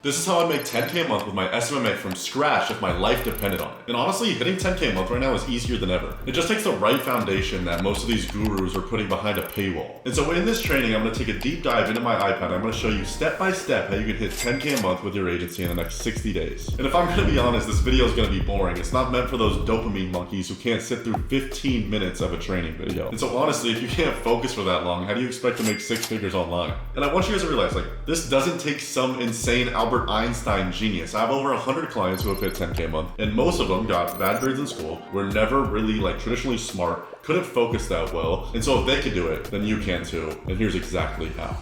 This is how I'd make 10K a month with my SMMA from scratch if my life depended on it. And honestly, hitting 10K a month right now is easier than ever. It just takes the right foundation that most of these gurus are putting behind a paywall. And so in this training, I'm gonna take a deep dive into my iPad. I'm gonna show you step by step how you can hit 10K a month with your agency in the next 60 days. And if I'm gonna be honest, this video is gonna be boring. It's not meant for those dopamine monkeys who can't sit through 15 minutes of a training video. And so honestly, if you can't focus for that long, how do you expect to make 6 figures online? And I want you guys to realize, this doesn't take some insane Albert Einstein genius. I have over 100 clients who have hit 10K a month, and most of them got bad grades in school, were never really traditionally smart, couldn't focus that well, and so if they could do it, then you can too, and here's exactly how.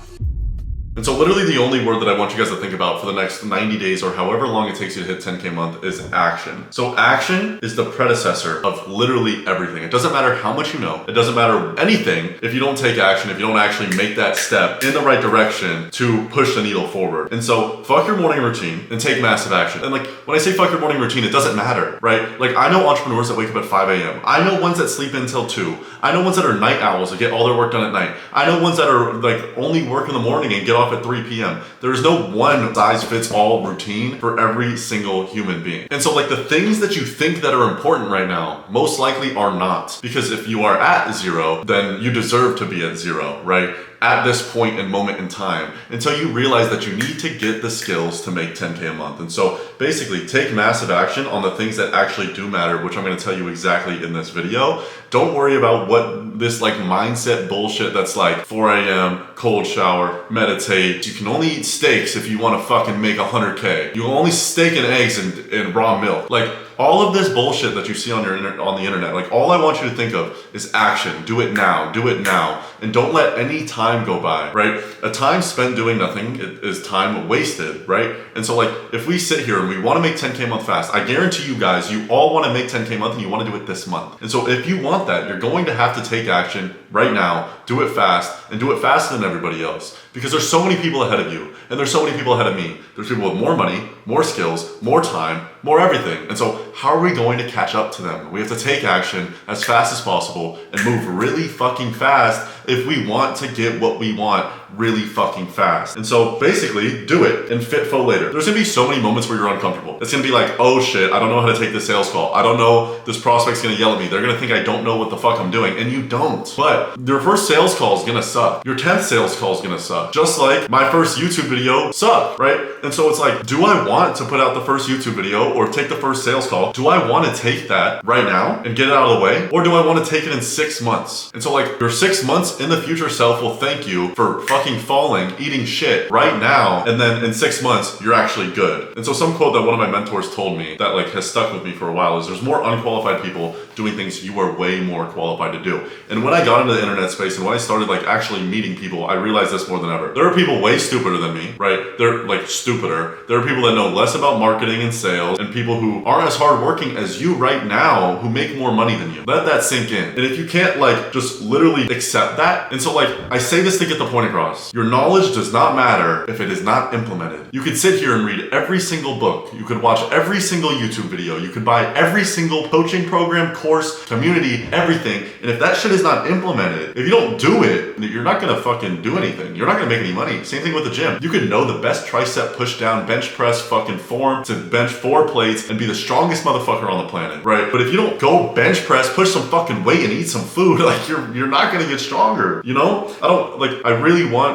And so literally the only word that I want you guys to think about for the next 90 days or however long it takes you to hit 10K a month is action. So action is the predecessor of literally everything. It doesn't matter how much you know. It doesn't matter anything if you don't take action, if you don't actually make that step in the right direction to push the needle forward. And so fuck your morning routine and take massive action. And when I say fuck your morning routine, it doesn't matter, right? I know entrepreneurs that wake up at 5 a.m. I know ones that sleep until 2. I know ones that are night owls that get all their work done at night. I know ones that are only work in the morning and get off at 3 p.m. There is no one size fits all routine for every single human being. And so the things that you think that are important right now, most likely are not. Because if you are at 0, then you deserve to be at 0, right? At this point and moment in time, until you realize that you need to get the skills to make 10K a month. And so basically take massive action on the things that actually do matter, which I'm going to tell you exactly in this video. Don't worry about what this mindset bullshit that's 4 a.m., cold shower, meditate. You can only eat steaks if you want to fucking make 100K. You can only steak and eggs and raw milk. All of this bullshit that you see on the internet, all I want you to think of is action. Do it now. Do it now. And don't let any time go by, right? A time spent doing nothing is time wasted, right? And so if we sit here and we want to make 10K a month fast, I guarantee you guys, you all want to make 10K a month and you want to do it this month. And so if you want that, you're going to have to take action right now, do it fast, and do it faster than everybody else. Because there's so many people ahead of you, and there's so many people ahead of me. There's people with more money, more skills, more time, more everything. And so how are we going to catch up to them? We have to take action as fast as possible and move really fucking fast if we want to get what we want really fucking fast. And so basically do it and fit for later. There's gonna be so many moments where you're uncomfortable. It's gonna be oh shit, I don't know how to take this sales call. I don't know, this prospect's gonna yell at me. They're gonna think I don't know what the fuck I'm doing, and you don't. But your first sales call is gonna suck. Your 10th sales call is gonna suck. Just like my first YouTube video sucked, right? And so it's do I want to put out the first YouTube video or take the first sales call? Do I want to take that right now and get it out of the way? Or do I want to take it in 6 months? And so your 6 months in the future self will thank you for fucking falling, eating shit right now, and then in 6 months, you're actually good. And so some quote that one of my mentors told me that has stuck with me for a while is there's more unqualified people doing things you are way more qualified to do. And when I got into the internet space and when I started actually meeting people, I realized this more than ever. There are people way stupider than me, right? They're stupider. There are people that know less about marketing and sales and people who aren't as hardworking as you right now who make more money than you. Let that sink in. And if you can't just literally accept that, and so I say this to get the point across. Your knowledge does not matter if it is not implemented. You could sit here and read every single book. You could watch every single YouTube video. You could buy every single coaching program, course, community, everything. And if that shit is not implemented, if you don't do it, you're not gonna fucking do anything. You're not gonna make any money. Same thing with the gym. You could know the best tricep push down, bench press fucking form to bench 4 plates and be the strongest motherfucker on the planet, right? But if you don't go bench press, push some fucking weight and eat some food, you're not gonna get stronger, you know?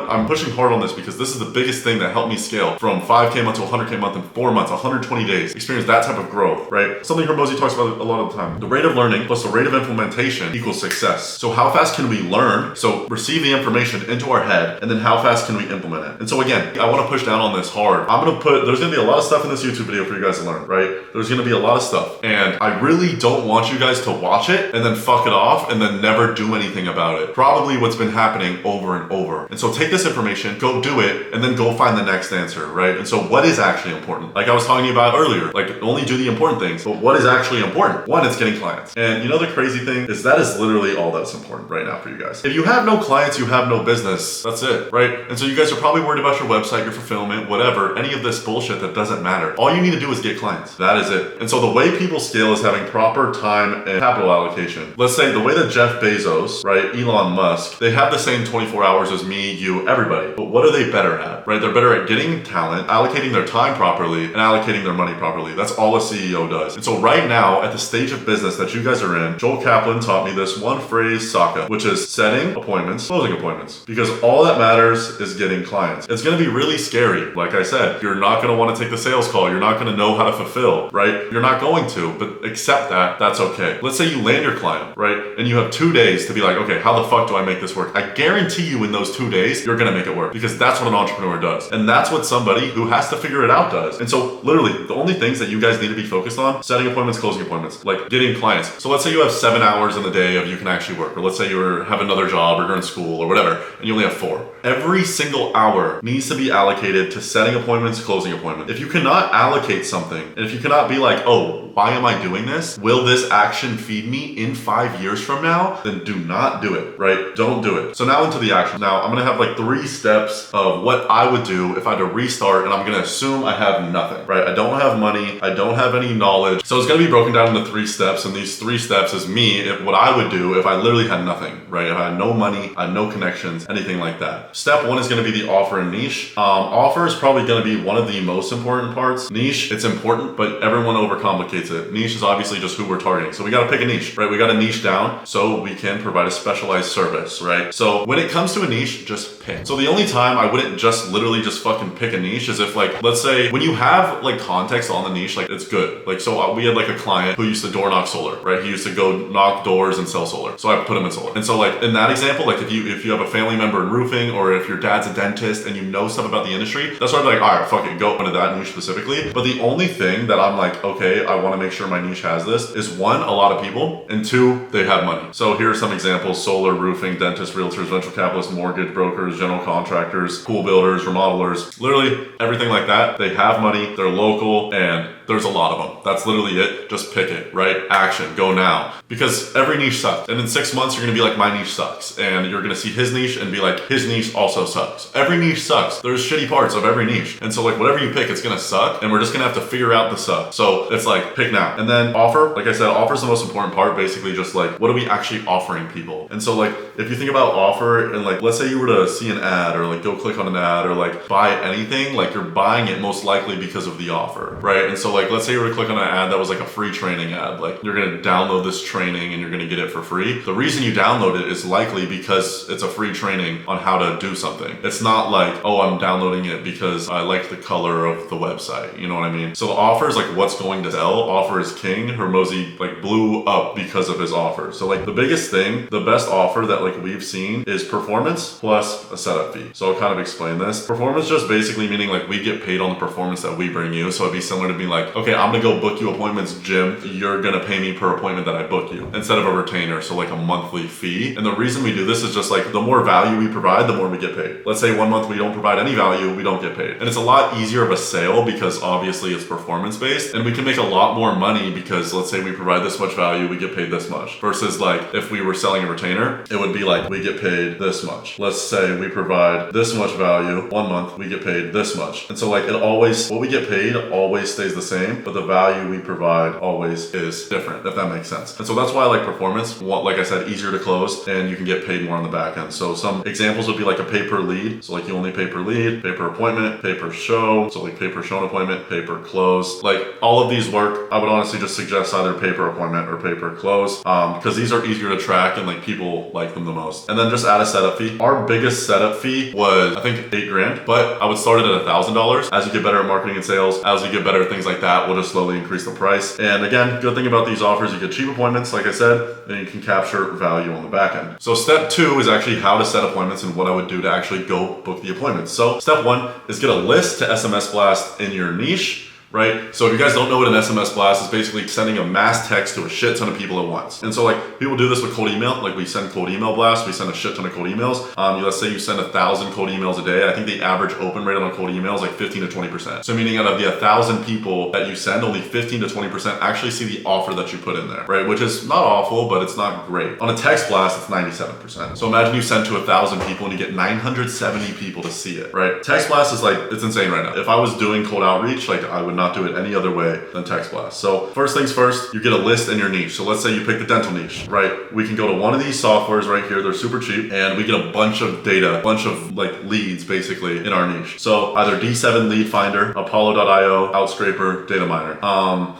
I'm pushing hard on this because this is the biggest thing that helped me scale from 5K a month to 100K a month in 4 months, 120 days, experience that type of growth, right? Something Hormozy talks about a lot of the time. The rate of learning plus the rate of implementation equals success. So how fast can we learn? So receive the information into our head, and then how fast can we implement it? And so again, I want to push down on this hard. There's going to be a lot of stuff in this YouTube video for you guys to learn, right? There's going to be a lot of stuff. And I really don't want you guys to watch it and then fuck it off and then never do anything about it. Probably what's been happening over and over. And so take this information, go do it, and then go find the next answer, right? And so what is actually important? Like I was talking about earlier, only do the important things, but what is actually important? One, it's getting clients. And the crazy thing is that is literally all that's important right now for you guys. If you have no clients, you have no business. That's it, right? And so you guys are probably worried about your website, your fulfillment, whatever, any of this bullshit that doesn't matter. All you need to do is get clients. That is it. And so the way people scale is having proper time and capital allocation. Let's say the way that Jeff Bezos, right, Elon Musk, they have the same 24 hours as me, you, everybody. But what are they better at, right? They're better at getting talent, allocating their time time properly and allocating their money properly. That's all a CEO does. And so right now, at the stage of business that you guys are in, Joel Kaplan taught me this one phrase, SACA, which is setting appointments, closing appointments. Because all that matters is getting clients. It's gonna be really scary. Like I said, you're not gonna wanna take the sales call. You're not gonna know how to fulfill, right? You're not going to, but accept that, that's okay. Let's say you land your client, right? And you have 2 days to be like, okay, how the fuck do I make this work? I guarantee you in those 2 days, you're gonna make it work because that's what an entrepreneur does. And that's what somebody who has to figure it out does. And so literally the only things that you guys need to be focused on, setting appointments, closing appointments, like getting clients. So let's say you have 7 hours in the day of you can actually work, or let's say you have another job or you're in school or whatever, and you only have 4. Every single hour needs to be allocated to setting appointments, closing appointments. If you cannot allocate something, and if you cannot be like, oh, why am I doing this? Will this action feed me in 5 years from now? Then do not do it, right? Don't do it. So now into the action. Now I'm gonna have like 3 steps of what I would do if I had to restart, and I'm gonna assume I have nothing, right? I don't have money, I don't have any knowledge. So it's gonna be broken down into 3 steps, and these 3 steps is me, what I would do if I literally had nothing, right? If I had no money, I had no connections, anything like that. Step 1 is gonna be the offer and niche. Offer is probably gonna be one of the most important parts. Niche, it's important, but everyone overcomplicates it. Niche is obviously just who we're targeting. So we gotta pick a niche, right? We gotta niche down so we can provide a specialized service, right? So when it comes to a niche, just pick. So the only time I wouldn't just literally just fucking pick a niche is if like, let's say when you have like context on the niche, like it's good. Like, so we had like a client who used to door knock solar, right? He used to go knock doors and sell solar. So I put him in solar. And so like in that example, like if you have a family member in roofing, or if your dad's a dentist and you know stuff about the industry, that's why I'm like, all right, fuck it, go into that niche specifically. But the only thing that I'm like, okay, I want to make sure my niche has this is 1, a lot of people, and 2, they have money. So here are some examples: solar, roofing, dentists, realtors, venture capitalists, mortgage brokers, general contractors, pool builders, remodelers, literally everything like that. They have money, they're local, and there's a lot of them. That's literally it. Just pick it, right? Action, go now. Because every niche sucks. And in 6 months, you're gonna be like, my niche sucks. And you're gonna see his niche and be like, his niche also sucks. Every niche sucks. There's shitty parts of every niche. And so like whatever you pick, it's gonna suck. And we're just gonna have to figure out the suck. So it's like, pick now. And then offer, like I said, offer is the most important part. Basically just like, what are we actually offering people? And so like, if you think about offer and like, let's say you were to see an ad or like go click on an ad or like buy anything, like you're buying it most likely because of the offer, right? And so like, let's say you were to click on an ad that was like a free training ad, like you're gonna download this training and you're gonna get it for free. The reason you download it is likely because it's a free training on how to do something. It's not like, oh, I'm downloading it because I like the color of the website. You know what I mean? So the offer is like what's going to sell. Offer is king. Hormozy like blew up because of his offer. So like the biggest thing, the best offer that like we've seen is performance plus a setup fee. So I'll kind of explain this. Performance just basically meaning like we get paid on the performance that we bring you. So it'd be similar to being like, okay, I'm gonna go book you appointments, Jim. You're gonna pay me per appointment that I book you instead of a retainer. So like a monthly fee. And the reason we do this is just like the more value we provide, the more we get paid. Let's say 1 month we don't provide any value, we don't get paid. And it's a lot easier of a sale because obviously it's performance based, and we can make a lot more money because let's say we provide this much value, we get paid this much. Versus like if we were selling a retainer, it would be like we get paid this much. Let's say we provide this much value, 1 month we get paid this much. And so like it always, what we get paid always stays the same, but the value we provide always is different, if that makes sense. And so that's why I like performance. Like I said, easier to close and you can get paid more on the back end. So some examples would be like a pay per lead. So like you only pay per lead, pay per appointment, pay per show. So like pay per show and appointment, pay per close. Like all of these work. I would honestly just suggest either pay per appointment or pay per close because these are easier to track and like people like them the most. And then just add a setup fee. Our biggest setup fee was I think 8 grand, but I would start it at $1,000. As you get better at marketing and sales, as you get better at things like that, we'll just slowly increase the price. And again, good thing about these offers, you get cheap appointments, like I said, and you can capture value on the back end. So step 2 is actually how to set appointments and what I would do to actually go book the appointments. So step 1 is get a list to SMS blast in your niche. Right? So if you guys don't know what an SMS blast is, basically sending a mass text to a shit ton of people at once. And so like people do this with cold email, like we send cold email blasts, we send a shit ton of cold emails. Let's say you send 1,000 cold emails a day. I think the average open rate on a cold email is like 15 to 20%. So meaning out of the 1,000 people that you send, only 15 to 20% actually see the offer that you put in there, right? Which is not awful, but it's not great. On a text blast, it's 97%. So imagine you send to 1,000 people and you get 970 people to see it, right? Text blast is like, it's insane right now. If I was doing cold outreach, like I would not not do it any other way than text blast. So first things first, you get a list in your niche. So let's say you pick the dental niche, right? We can go to one of these softwares right here. They're super cheap, and we get a bunch of data, a bunch of like leads basically in our niche. So either D7 Lead Finder, Apollo.io, Outscraper, Data Miner.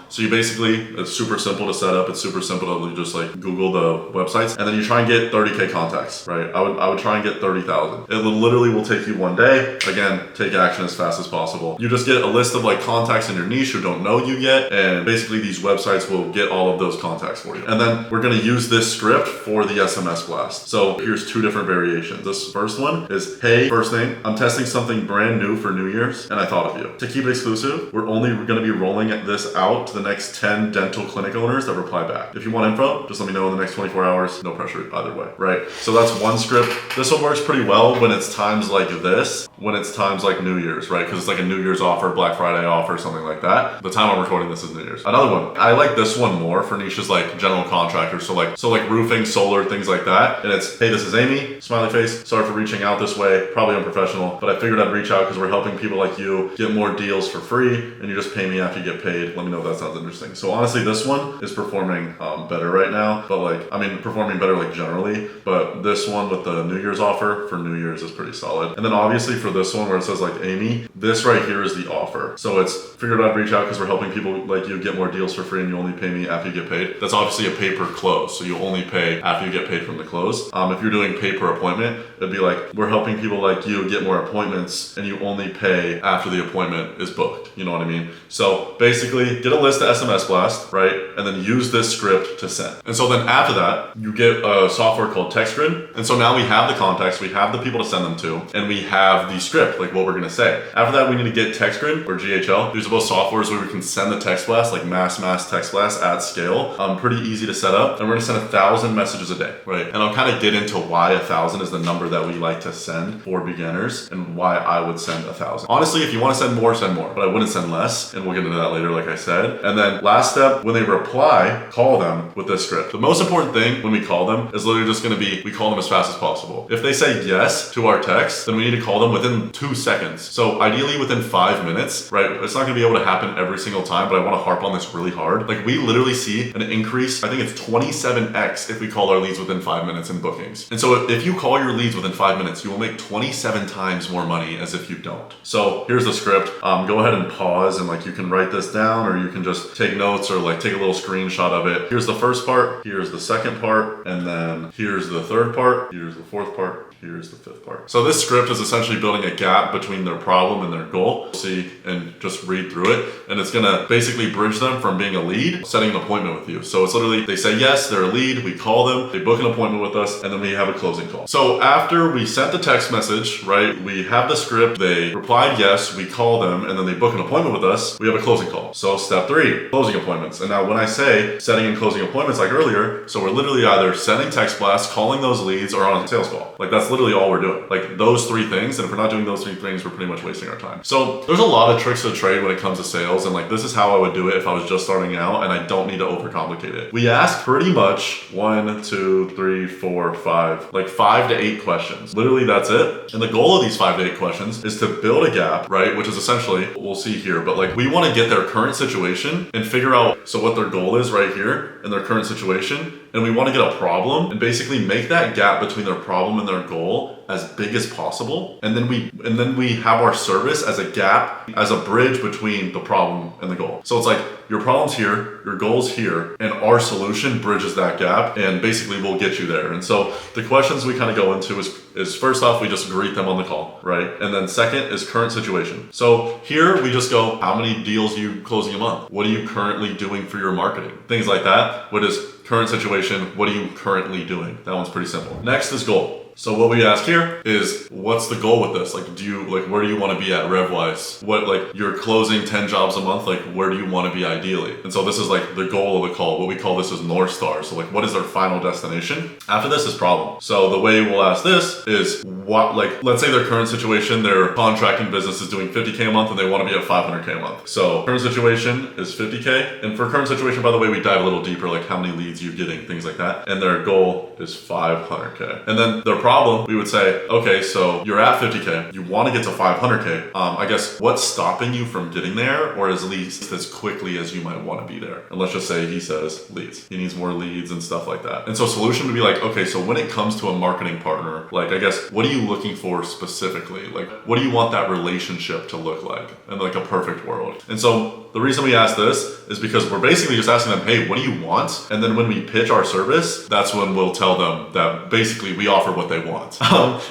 So you basically, it's super simple to set up. It's super simple to just like Google the websites, and then you try and get 30K contacts, right? I would try and get 30,000. It literally will take you one day. Again, take action as fast as possible. You just get a list of like contacts in your niche who don't know you yet, and basically these websites will get all of those contacts for you. And then we're gonna use this script for the SMS blast. So here's two different variations. This first one is, hey, first name, I'm testing something brand new for New Year's, and I thought of you. To keep it exclusive, we're only gonna be rolling this out to the next 10 dental clinic owners that reply back. If you want info, just let me know in the next 24 hours. No pressure either way, right? So that's one script. This one works pretty well when it's times like this, when it's times like New Year's, right? Because it's like a New Year's offer, Black Friday offer, something like that. The time I'm recording this is New Year's. Another one, I like this one more for niches like general contractors. So like roofing, solar, things like that. And it's, hey, this is Amy, smiley face. Sorry for reaching out this way, probably unprofessional, but I figured I'd reach out because we're helping people like you get more deals for free, and you just pay me after you get paid. Let me know if that sounds interesting. So honestly, this one is performing better right now, but performing better like generally, but this one with the New Year's offer for New Year's is pretty solid. And then obviously for this one where it says like Amy, this right here is the offer. So it's figured I'd reach out because we're helping people like you get more deals for free, and you only pay me after you get paid. That's obviously a pay per close, so you only pay after you get paid from the close. If you're doing pay per appointment, it'd be like, we're helping people like you get more appointments, and you only pay after the appointment is booked. You know what I mean? So basically, get a list of SMS blast, right? And then use this script to send. And so then after that, you get a software called Grin. And so now we have the contacts, we have the people to send them to, and we have the script, like what we're gonna say. After that, we need to get Grin or GHL. These are both softwares where we can send the text blast, like mass text blast at scale. Pretty easy to set up. And we're gonna send 1,000 messages a day, right? And I'll kind of get into why 1,000 is the number that we like to send for beginners and why I would send 1,000. Honestly, if you want to send more, but I wouldn't send less, and we'll get into that later, like I said. And then last step, when they reply, call them with this script. The most important thing when we call them is literally just gonna be, we call them as fast as possible. If they say yes to our text, then we need to call them within 2 seconds. So ideally within 5 minutes, right? It's not gonna be able to happen every single time, but I wanna harp on this really hard. Like we literally see an increase, I think it's 27x if we call our leads within 5 minutes in bookings. And so if you call your leads within 5 minutes, you will make 27 times more money as if you don't. So here's the script. Go ahead and pause, and like you can write this down, or you can just take notes or like take a little screenshot of it. Here's the first part, here's the second part, and then here's the third part, here's the fourth part, here's the fifth part. So this script is essentially building a gap between their problem and their goal. See, and just read through it, and it's gonna basically bridge them from being a lead, setting an appointment with you. So it's literally, they say yes, they're a lead, we call them, they book an appointment with us, and then we have a closing call. So after we sent the text message, right, we have the script, they replied yes, we call them, and then they book an appointment with us, we have a closing call. So step 3, closing appointments. And now when I say setting and closing appointments like earlier, so we're literally either sending text blasts, calling those leads, or on a sales call. Like that's literally all we're doing. Like those 3 things, and if we're not doing those 3 things, we're pretty much wasting our time. So there's a lot of tricks to the trade when it comes to sales, and like this is how I would do it if I was just starting out, and I don't need to overcomplicate it. We ask pretty much 1, 2, 3, 4, 5, like 5 to 8 questions. Literally that's it. And the goal of these 5 to 8 questions is to build a gap, right? Which is essentially, we'll see here, but like we want to get their current situation and figure out, so what their goal is right here in their current situation, and we want to get a problem and basically make that gap between their problem and their goal as big as possible. And then we have our service as a gap, as a bridge between the problem and the goal. So it's like your problem's here, your goal's here, and our solution bridges that gap, and basically we'll get you there. And so the questions we kind of go into is first off, we just greet them on the call, right? And then second is current situation. So here we just go, how many deals are you closing a month? What are you currently doing for your marketing? Things like that. What is current situation? What are you currently doing? That one's pretty simple. Next is goal. So what we ask here is, what's the goal with this? Like, where do you want to be at rev-wise? What, like, you're closing 10 jobs a month, like, where do you want to be ideally? And so this is like the goal of the call. What we call this is North Star. So like, what is their final destination? After this is problem. So the way we'll ask this is what, like, let's say their current situation, their contracting business is doing 50K a month and they want to be at 500K a month. So current situation is 50K. And for current situation, by the way, we dive a little deeper, like how many leads you're getting, things like that. And their goal is 500K. And then their problem, we would say, okay, so you're at 50K, you want to get to 500K. I guess what's stopping you from getting there, or at least as quickly as you might want to be there? And let's just say he says leads. He needs more leads and stuff like that. And so solution would be like, okay, so when it comes to a marketing partner, like, I guess, what are you looking for specifically? Like, what do you want that relationship to look like in like a perfect world? And so the reason we ask this is because we're basically just asking them, hey, what do you want? And then when we pitch our service, that's when we'll tell them that basically we offer what they want.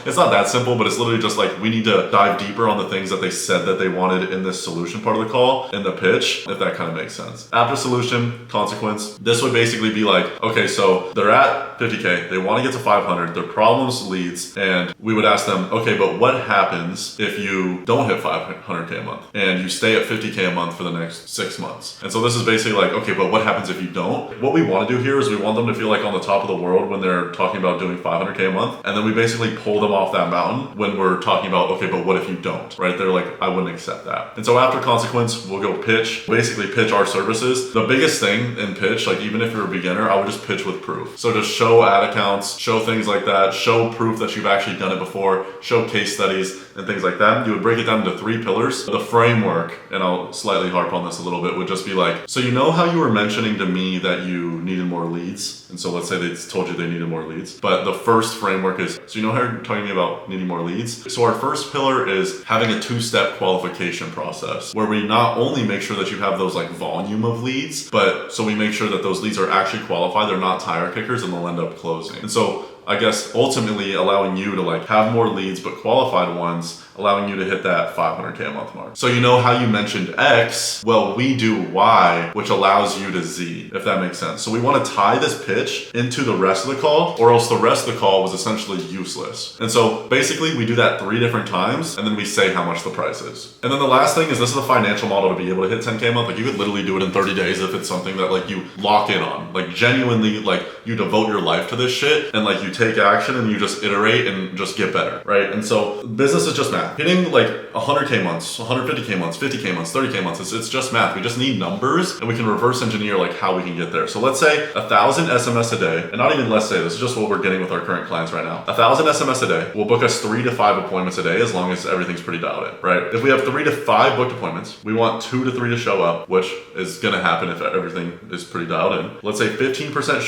It's not that simple, but it's literally just like we need to dive deeper on the things that they said that they wanted in this solution part of the call, in the pitch, if that kind of makes sense. After solution, consequence, this would basically be like, okay, so they're at 50K, they want to get to 500, their problems leads, and we would ask them, okay, but what happens if you don't hit 500K a month and you stay at 50K a month for the next 6 months? And so this is basically like, okay, but what happens if you don't? What we want to do here is we want them to feel like on the top of the world when they're talking about doing 500K a month, and then we basically pull them off that mountain when we're talking about, okay, but what if you don't, right? They're like, I wouldn't accept that. And so after consequence, we'll go pitch, basically pitch our services. The biggest thing in pitch, like even if you're a beginner, I would just pitch with proof. So just show ad accounts, show things like that, show proof that you've actually done it before, show case studies and things like that. You would break it down into 3 pillars. The framework, and I'll slightly harp on this a little bit, would just be like, so you know how you were mentioning to me that you needed more leads? And so let's say they told you they needed more leads. But the first framework is, so you know how you're talking to me about needing more leads? So our first pillar is having a 2-step qualification process where we not only make sure that you have those like volume of leads, but so we make sure that those leads are actually qualified, they're not tire kickers, and they'll end up closing. And so I guess ultimately allowing you to like have more leads but qualified ones, allowing you to hit that 500K a month mark. So you know how you mentioned X, well, we do Y, which allows you to Z, if that makes sense. So we want to tie this pitch into the rest of the call, or else the rest of the call was essentially useless. And so basically we do that 3 different times, and then we say how much the price is. And then the last thing is, this is a financial model to be able to hit 10K a month. Like you could literally do it in 30 days if it's something that like you lock in on, like genuinely, like you devote your life to this shit and like you take action and you just iterate and just get better, right? And so business is just math. Hitting like 100K months, 150K months, 50K months, 30K months, it's just math. We just need numbers and we can reverse engineer like how we can get there. So let's say 1,000 SMS a day, and not even let's say, this is just what we're getting with our current clients right now. 1,000 SMS a day will book us 3 to 5 appointments a day as long as everything's pretty dialed in, right? If we have 3 to 5 booked appointments, we want 2 to 3 to show up, which is gonna happen if everything is pretty dialed in. Let's say 15%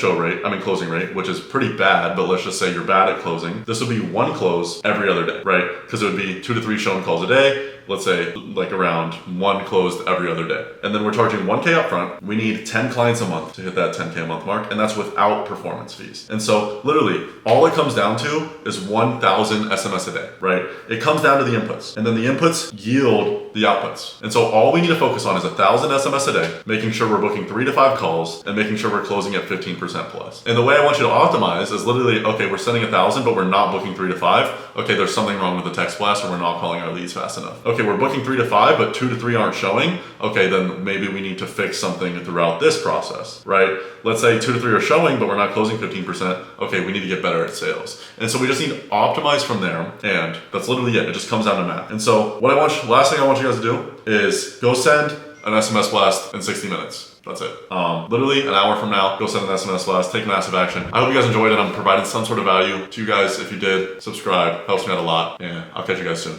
closing rate, which is pretty bad, but let's just say you're bad at closing. This would be 1 close every other day, right? Because it would be 2 to 3 showing calls a day. Let's say like around 1 closed every other day. And then we're charging 1K up front. We need 10 clients a month to hit that 10K a month mark. And that's without performance fees. And so literally all it comes down to is 1,000 SMS a day, right? It comes down to the inputs, and then the inputs yield the outputs. And so all we need to focus on is 1,000 SMS a day, making sure we're booking 3 to 5 calls and making sure we're closing at 15% plus. And the way I want you to optimize is literally, okay, we're sending 1,000, but we're not booking 3 to 5. Okay, there's something wrong with the text blast, or we're not calling our leads fast enough. Okay, we're booking 3 to 5, but 2 to 3 aren't showing. Okay, then maybe we need to fix something throughout this process, right? Let's say 2 to 3 are showing, but we're not closing 15%. Okay, we need to get better at sales. And so we just need to optimize from there, and that's literally it. It just comes down to math. And so last thing I want you guys to do is go send an SMS blast in 60 minutes. That's it. Literally an hour from now, go send an SMS blast, take massive action. I hope you guys enjoyed it. I'm providing some sort of value to you guys. If you did, subscribe. Helps me out a lot. And I'll catch you guys soon.